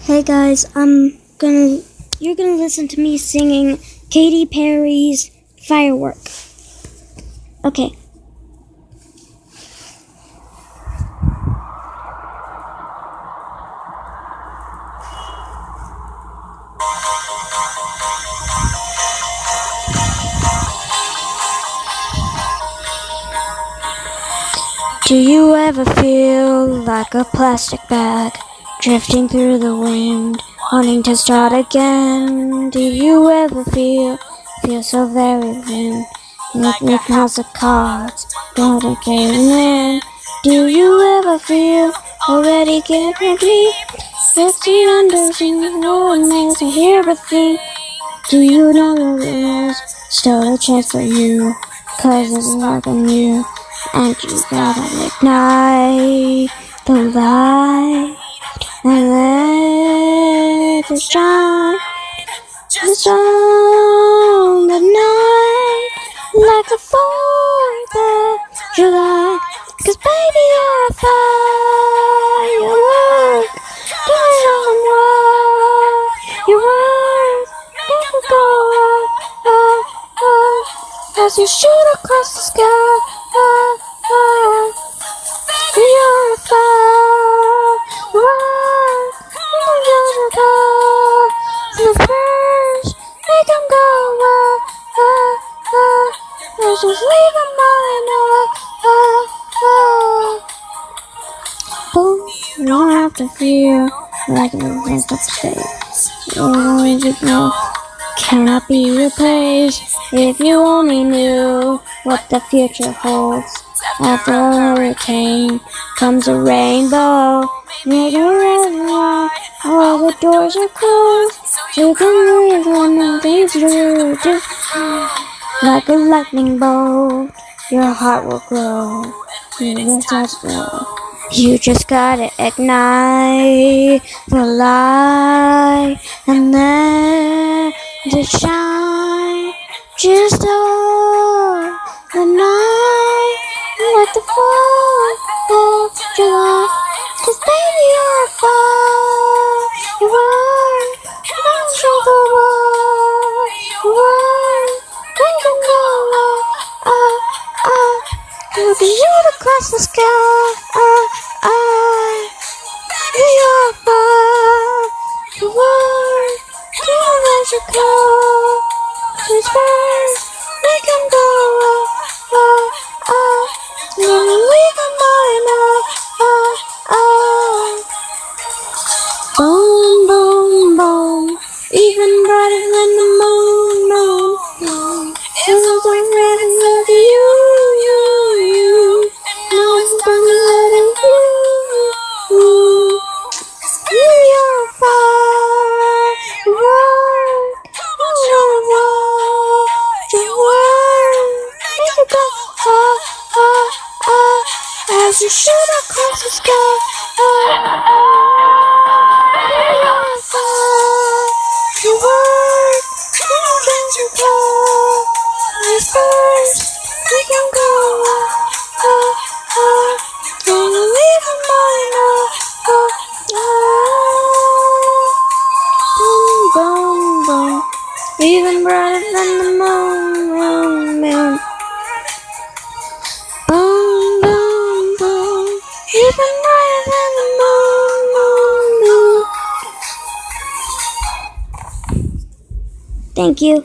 Hey guys, you're gonna listen to me singing Katy Perry's Firework. Okay. Do you ever feel like a plastic bag drifting through the wind, wanting to start again? Do you ever feel so very thin, like with house of cards, gotta get in? Do you ever feel already getting deep, 16 under no one makes me hear a thing? Do you know there's still a chance for you, 'cause it's like on you? And you gotta ignite the light and let it shine just on the night like the 4th of July. 'Cause baby, you're a firework, don't know what your words never go up as you shoot across the sky. You're a firework, you're a call from the first, make them go let's just leave them all. Boom, you don't have to feel like everything's up to date. You know, cannot be replaced. If you only knew what the future holds. After a hurricane comes a rainbow. Make it right, all the doors are closed. You can leave when things do. Like a lightning bolt, your heart will glow. You just glow. You just gotta ignite the light and then to shine just on the night like the 4th of July. 'Cause baby, you're a firework, don't show the world, make them go with you across the sky. You're a firework, can't let you go. These birds, make them go never leave them mine. Boom, boom, boom, even brighter than the moon. It's so red and love you. No one's gonna let it you. You're a firework, don't show what you worth. Make it go as you shoot across the sky. You're a firework, don't change your color. These birds, we can go gonna leave them mine. Boom, boom, boom, even brighter than the moon. Boom, boom, boom, even brighter than the moon. Thank you.